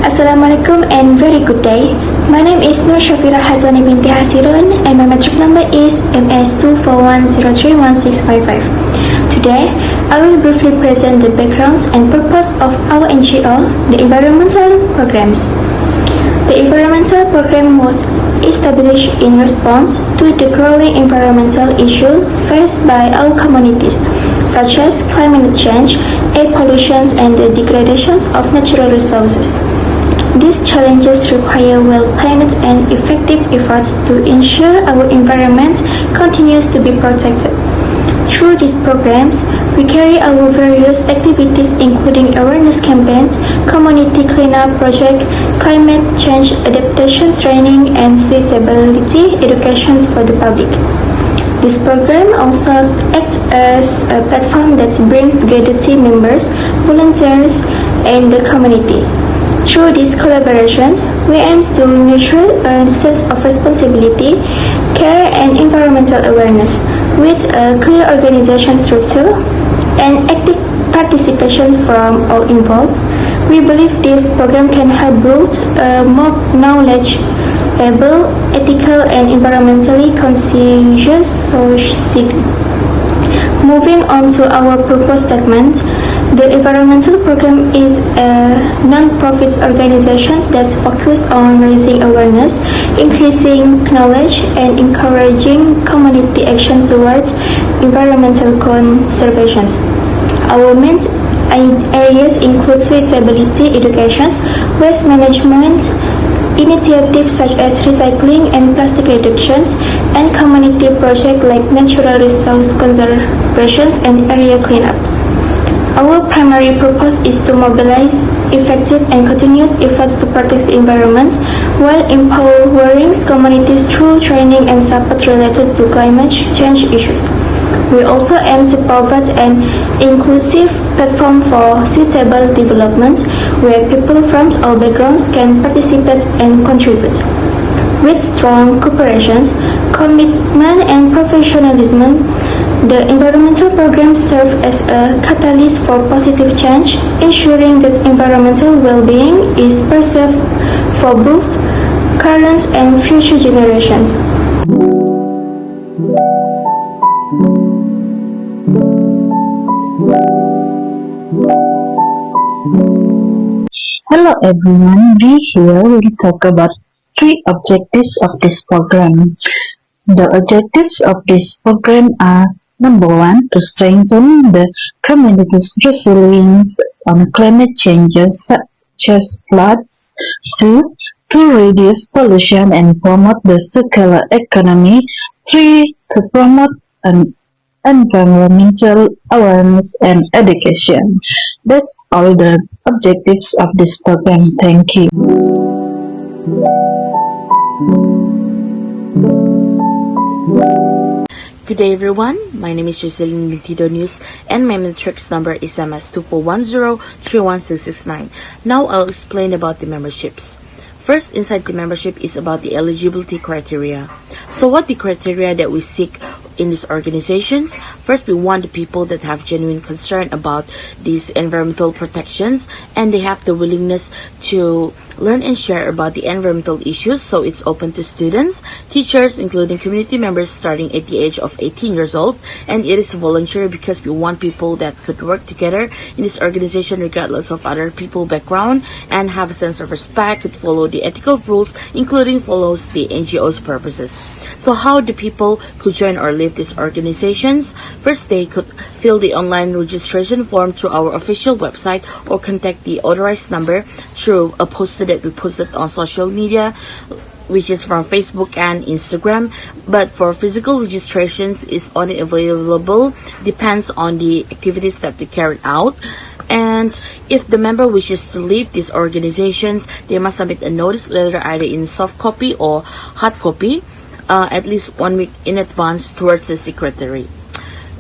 Assalamualaikum and very good day. My name is Nur Shafira Hazani binti Hasirun and my matric number is MS241031655. Today, I will briefly present the backgrounds and purpose of our NGO, the environmental programs. The environmental program was established in response to the growing environmental issue faced by our communities, such as climate change, air pollution, and the degradations of natural resources. These challenges require well-planned and effective efforts to ensure our environment continues to be protected. Through these programs, we carry out various activities including awareness campaigns, community cleanup project, climate change adaptation training, and suitability education for the public. This program also acts as a platform that brings together team members, volunteers, and the community. Through these collaborations, we aim to nurture a sense of responsibility, care, and environmental awareness with a clear organization structure and active participation from all involved. We believe this program can help build a more knowledgeable, ethical, and environmentally conscious society. Moving on to our purpose statement, the environmental program is a non-profit organization that focuses on raising awareness, increasing knowledge, and encouraging community action towards environmental conservation. Our main areas include suitability education, waste management, initiatives such as recycling and plastic reduction, and community projects like natural resource conservation and area cleanups. Our primary purpose is to mobilize effective and continuous efforts to protect the environment while empowering communities through training and support related to climate change issues. We also aim to provide an inclusive platform for suitable development where people from all backgrounds can participate and contribute. With strong cooperation, commitment, and professionalism, the environmental programs serve as a catalyst for positive change, ensuring that environmental well-being is preserved for both current and future generations. Hello everyone, we here will talk about three objectives of this program. The objectives of this program are: number one, to strengthen the community's resilience on climate changes such as floods. Two, to reduce pollution and promote the circular economy. Three, to promote an environmental awareness and education. That's all the objectives of this program. Thank you. Good day everyone, my name is Jocelyn Nitido News and my matrix number is MS241031669. Now I'll explain about the memberships. First, inside the membership is about the eligibility criteria. So what the criteria that we seek in these organizations? First, we want the people that have genuine concern about these environmental protections and they have the willingness to learn and share about the environmental issues. So it's open to students, teachers, including community members starting at the age of 18 years old, and it is voluntary because we want people that could work together in this organization regardless of other people's background and have a sense of respect, could follow the ethical rules, including follows the NGO's purposes. So how do people could join or leave these organizations? First, they could fill the online registration form through our official website or contact the authorized number through a poster that we posted on social media, which is from Facebook and Instagram. But for physical registrations is only available, depends on the activities that we carried out. And if the member wishes to leave these organizations, they must submit a notice letter either in soft copy or hard copy at least 1 week in advance towards the secretary.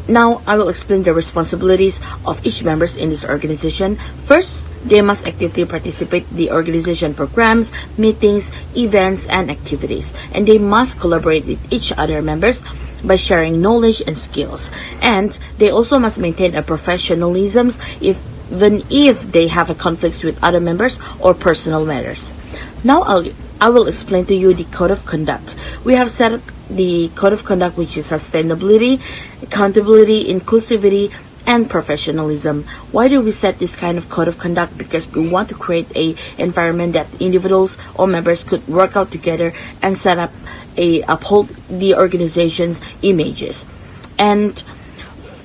Now I will explain the responsibilities of each members in this organization. First, They must actively participate in the organization programs, meetings, events, and activities. And they must collaborate with each other members by sharing knowledge and skills. And they also must maintain a professionalism even if they have a conflicts with other members or personal matters. Now I will explain to you the code of conduct. We have set up the code of conduct, which is sustainability, accountability, inclusivity, and professionalism. Why do we set this kind of code of conduct? Because we want to create a environment that individuals or members could work out together and set up uphold the organization's images. And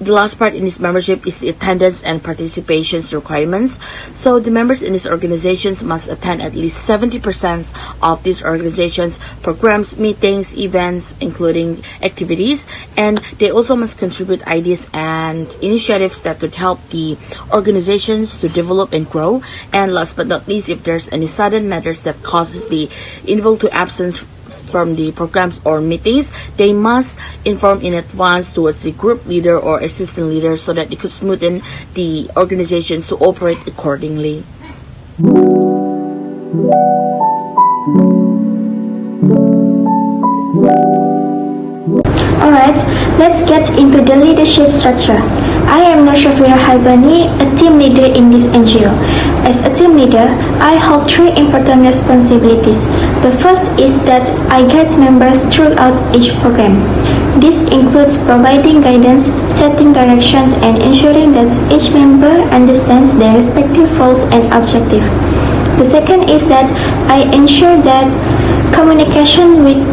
the last part in this membership is the attendance and participation requirements. So the members in these organizations must attend at least 70% of these organizations' programs, meetings, events, including activities, and they also must contribute ideas and initiatives that could help the organizations to develop and grow. And last but not least, if there's any sudden matters that causes the individual to absence from the programs or meetings, they must inform in advance towards the group leader or assistant leader so that they could smoothen the organization to operate accordingly. Alright, let's get into the leadership structure. I am Noshafira Hazani, a team leader in this NGO. As a team leader, I hold three important responsibilities. The first is that I guide members throughout each program. This includes providing guidance, setting directions, and ensuring that each member understands their respective roles and objectives. The second is that I ensure that communication with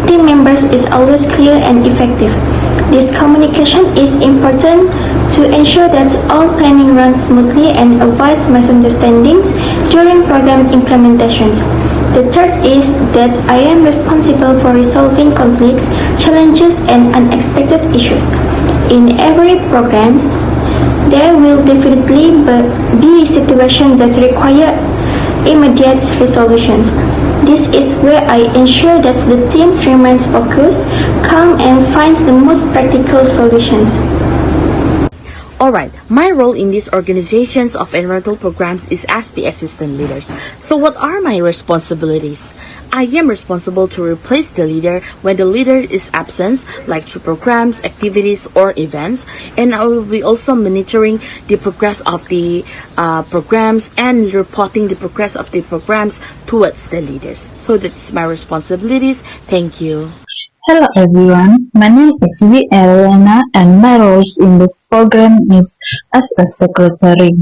team members is always clear and effective. This communication is important to ensure that all planning runs smoothly and avoids misunderstandings during program implementations. The third is that I am responsible for resolving conflicts, challenges, and unexpected issues. In every program, there will definitely be situations that require immediate resolutions. This is where I ensure that the team remains focused, calm, and finds the most practical solutions. Alright, my role in these organizations of environmental programs is as the assistant leaders. So what are my responsibilities? I am responsible to replace the leader when the leader is absent, like through programs, activities, or events. And I will be also monitoring the progress of the programs and reporting the progress of the programs towards the leaders. So that's my responsibilities. Thank you. Hello everyone, my name is V. Elena and my roles in this program is as a secretary.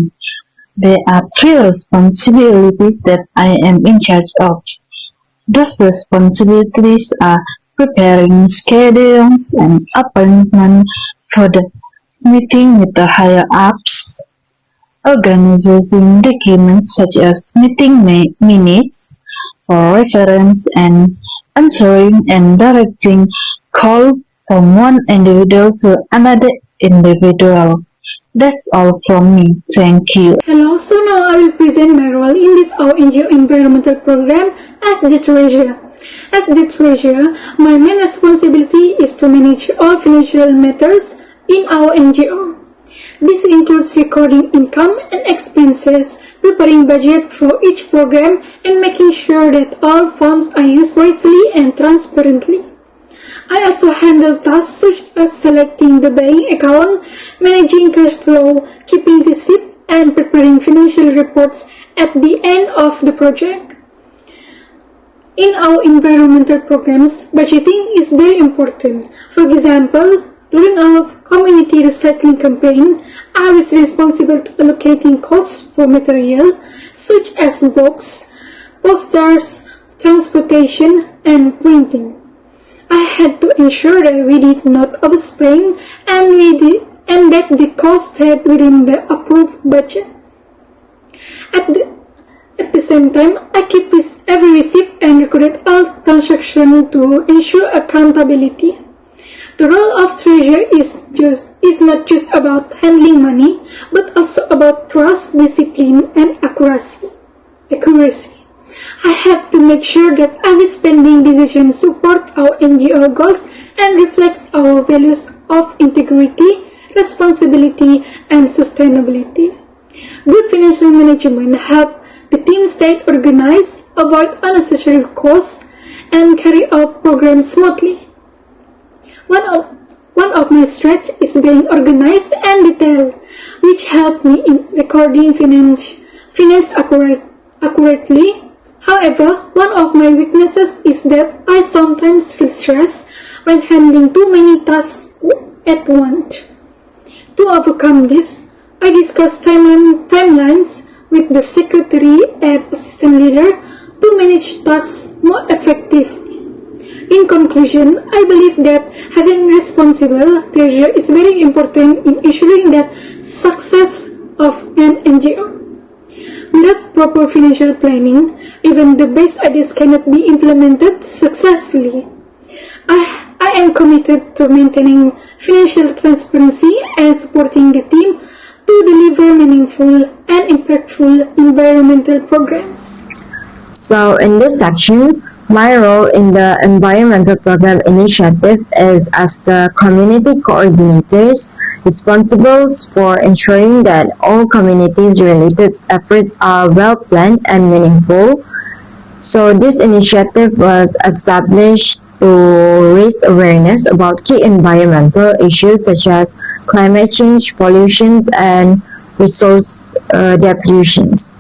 There are three responsibilities that I am in charge of. Those responsibilities are preparing schedules and appointment for the meeting with the higher ups, organizing documents such as meeting minutes for reference, and answering and directing calls from one individual to another individual. That's all from me. Thank you. Hello, so now I will present my role in this our NGO environmental program as the treasurer. As the treasurer, my main responsibility is to manage all financial matters in our NGO. This includes recording income and expenses, preparing budget for each program, and making sure that all funds are used wisely and transparently. I also handle tasks such as selecting the bank account, managing cash flow, keeping receipt, and preparing financial reports at the end of the project. In our environmental programs, budgeting is very important. For example, during our community recycling campaign, I was responsible to allocating costs for material such as books, posters, transportation, and printing. I had to ensure that we did not overspend and that the cost stayed within the approved budget. At the same time, I keep every receipt and recorded all transactions to ensure accountability. The role of treasurer is not just about handling money, but also about trust, discipline, and accuracy. I have to make sure that every spending decision supports our NGO goals and reflects our values of integrity, responsibility, and sustainability. Good financial management helps the team stay organized, avoid unnecessary costs, and carry out programs smoothly. One of my strengths is being organized and detailed, which helped me in recording finance accurately. However, one of my weaknesses is that I sometimes feel stressed when handling too many tasks at once. To overcome this, I discuss timelines with the secretary and assistant leader to manage tasks more effectively. In conclusion, I believe that having responsible treasurer is very important in ensuring the success of an NGO. Without proper financial planning, even the best ideas cannot be implemented successfully. I am committed to maintaining financial transparency and supporting the team to deliver meaningful and impactful environmental programs. So in this section, my role in the Environmental Program Initiative is as the community coordinators responsible for ensuring that all communities-related efforts are well planned and meaningful. So this initiative was established to raise awareness about key environmental issues such as climate change, pollution, and resource depletions.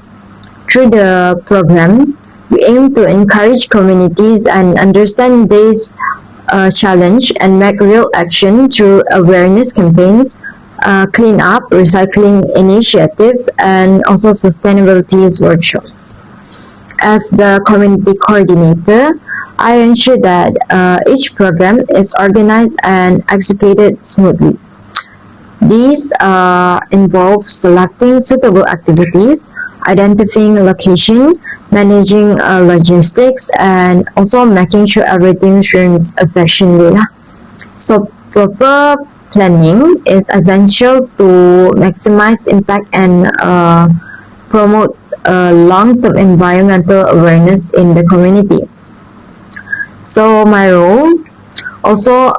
Through the program, we aim to encourage communities and understand this challenge and make real action through awareness campaigns, clean up, recycling initiative, and also sustainability workshops. As the community coordinator, I ensure that each program is organized and executed smoothly. These involve selecting suitable activities, identifying location, managing logistics, and also making sure everything runs efficiently. So proper planning is essential to maximize impact and promote long-term environmental awareness in the community. So my role also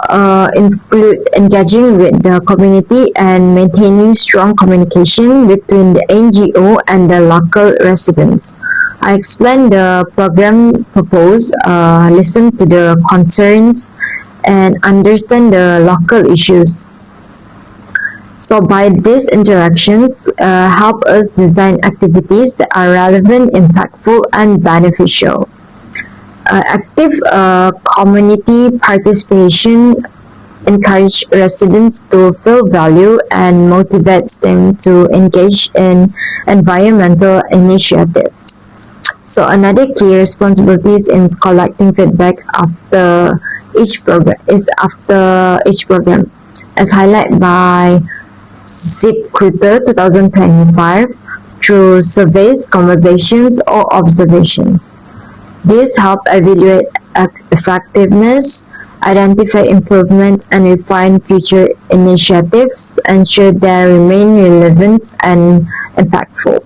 include engaging with the community and maintaining strong communication between the NGO and the local residents. I explain the program purpose, listen to the concerns, and understand the local issues. So by these interactions, help us design activities that are relevant, impactful, and beneficial. Active community participation encourage residents to feel value and motivates them to engage in environmental initiatives. So another key responsibility in collecting feedback after each program, as highlighted by SIP Quarter 2025 through surveys, conversations, or observations. This helps evaluate effectiveness, identify improvements, and refine future initiatives to ensure they remain relevant and impactful.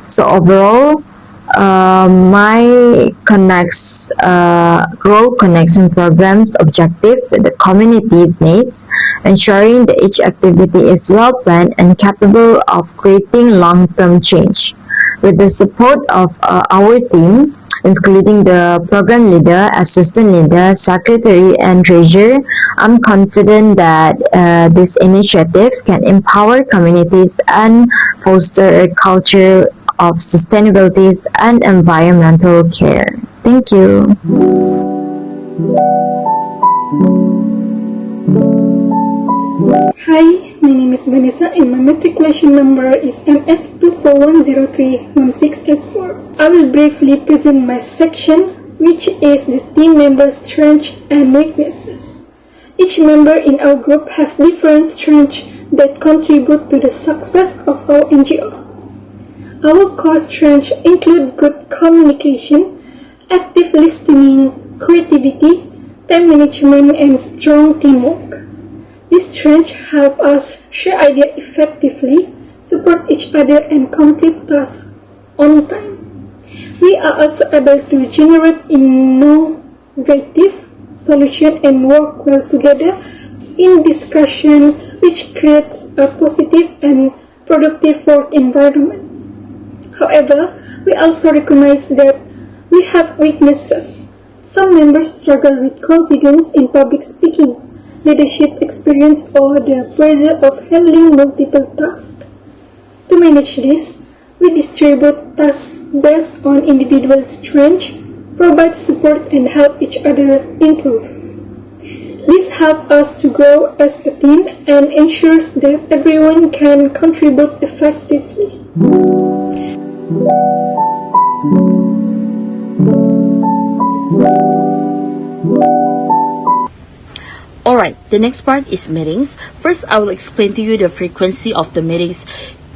So overall, my role connection program's objective with the community's needs, ensuring that each activity is well planned and capable of creating long-term change. With the support of our team, including the program leader, assistant leader, secretary, and treasurer, I'm confident that this initiative can empower communities and foster a culture of sustainability and environmental care. Thank you. Hi, my name is Vanessa and my matriculation number is MS241031684. I will briefly present my section, which is the team members' strengths and weaknesses. Each member in our group has different strengths that contribute to the success of our NGO. Our core strengths include good communication, active listening, creativity, time management, and strong teamwork. These strengths help us share ideas effectively, support each other, and complete tasks on time. We are also able to generate innovative solutions and work well together in discussion, which creates a positive and productive work environment. However, we also recognize that we have weaknesses. Some members struggle with confidence in public speaking, leadership experience, or the pressure of handling multiple tasks. To manage this, we distribute tasks based on individual strengths, provide support, and help each other improve. This helps us to grow as a team and ensures that everyone can contribute effectively. Alright, the next part is meetings. First, I will explain to you the frequency of the meetings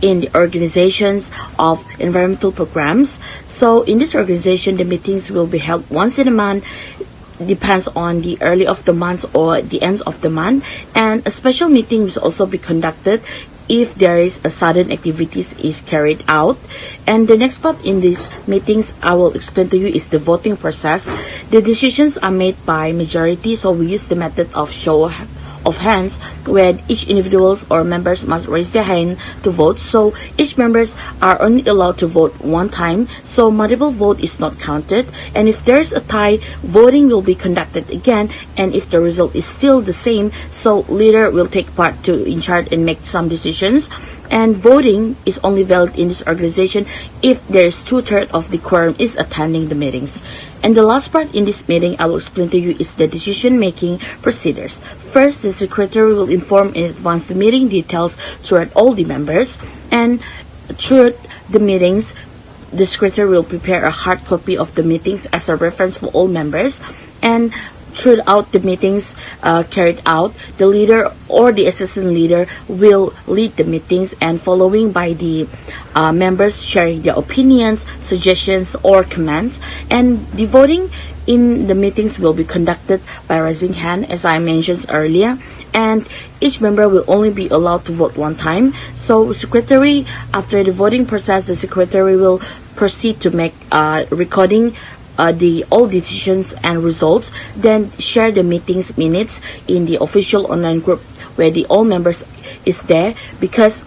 in the organizations of environmental programs. So in this organization, the meetings will be held once in a month, depends on the early of the month or the ends of the month, and a special meeting will also be conducted if there is a sudden activities is carried out. And the next part in these meetings I will explain to you is the voting process. The decisions are made by majority, so we use the method of show of hands, where each individuals or members must raise their hand to vote. So each members are only allowed to vote one time, so multiple vote is not counted. And if there is a tie, voting will be conducted again, and if the result is still the same, so leader will take part to in charge and make some decisions. And voting is only valid in this organization if there is 2/3 of the quorum is attending the meetings. And the last part in this meeting I will explain to you is the decision-making procedures. First, the secretary will inform in advance the meeting details throughout all the members, and throughout the meetings, the secretary will prepare a hard copy of the meetings as a reference for all members. And throughout the meetings carried out, the leader or the assistant leader will lead the meetings, and following by the members sharing their opinions, suggestions, or comments. And the voting in the meetings will be conducted by raising hand, as I mentioned earlier, and each member will only be allowed to vote one time. So secretary, after the voting process, the secretary will proceed to make recording the all decisions and results, then share the meetings minutes in the official online group where the all members is there, because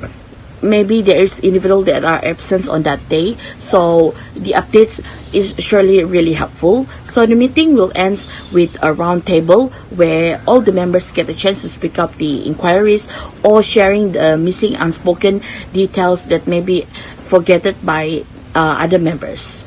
maybe there is individual that are absent on that day, so the updates is surely really helpful. So the meeting will end with a round table where all the members get a chance to speak up the inquiries or sharing the missing unspoken details that may be forgotten by other members.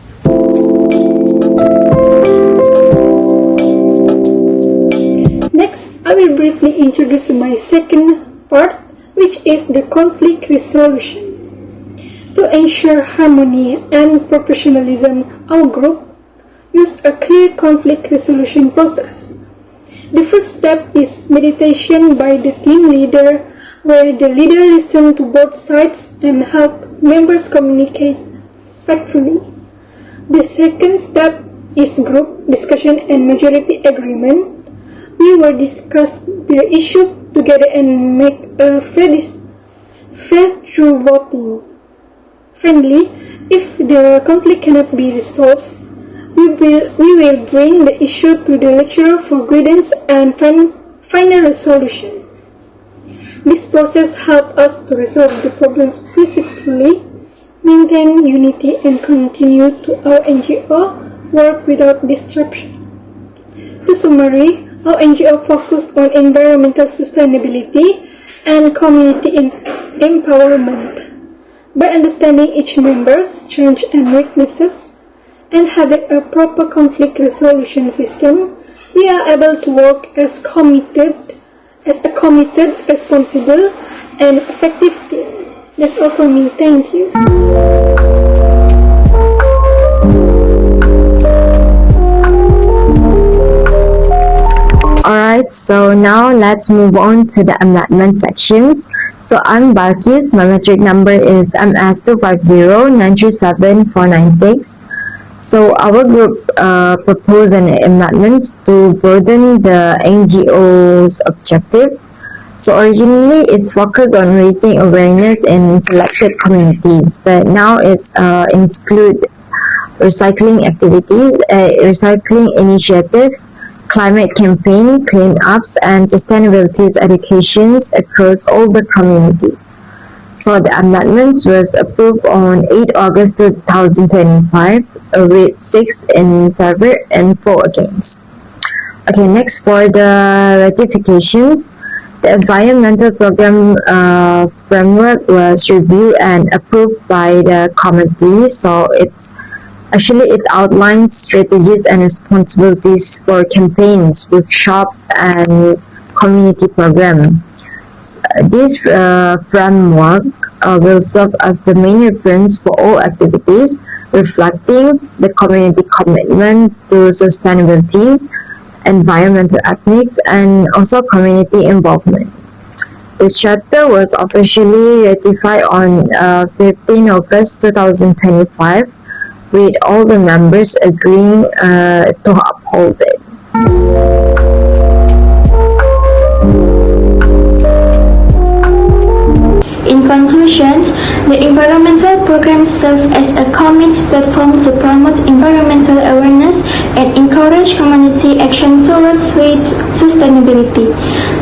Next, I will briefly introduce my second part, which is the conflict resolution. To ensure harmony and professionalism, our group used a clear conflict resolution process. The first step is meditation by the team leader, where the leader listens to both sides and help members communicate respectfully. The second step is group discussion and majority agreement. We will discuss the issue together and make a fair through voting. Finally, if the conflict cannot be resolved, we will bring the issue to the lecturer for guidance and final resolution. This process helps us to resolve the problems peacefully, maintain unity, and continue to our NGO work without disruption. To summary, our NGO focus on environmental sustainability and community empowerment. By understanding each member's strengths and weaknesses and having a proper conflict resolution system, we are able to work as a committed, responsible, and effective team. That's all for me. Thank you. Alright, so now let's move on to the amendment sections. So I'm Barkis, my metric number is MS2509379496. So our group proposed an amendment to broaden the NGO's objective. So originally it's focused on raising awareness in selected communities, but now it's include recycling activities, recycling initiative, climate campaign, cleanups, and sustainability educations across all the communities. So the amendments was approved on 8 August 2025 with 6 in favor and 4 against. Okay, next for the ratifications. The environmental program framework was reviewed and approved by the committee. So it outlines strategies and responsibilities for campaigns, workshops, and community program. This framework will serve as the main reference for all activities, reflecting the community commitment to sustainability, environmental ethics, and also community involvement. The charter was officially ratified on 15 August 2025, with all the members agreeing to uphold it. In conclusion, the environmental programs serve as a common platform to promote environmental awareness and encourage community action towards sustainability.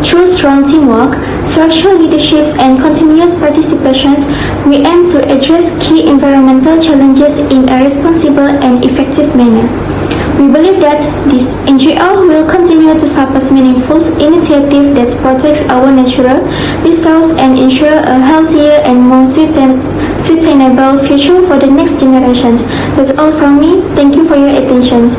Through strong teamwork, social leadership, and continuous participation, we aim to address key environmental challenges in a responsible and effective manner. We believe that this NGO will continue to support meaningful initiatives that protect our natural resources and ensure a healthier and more sustainable future for the next generations. That's all from me. Thank you for your attention.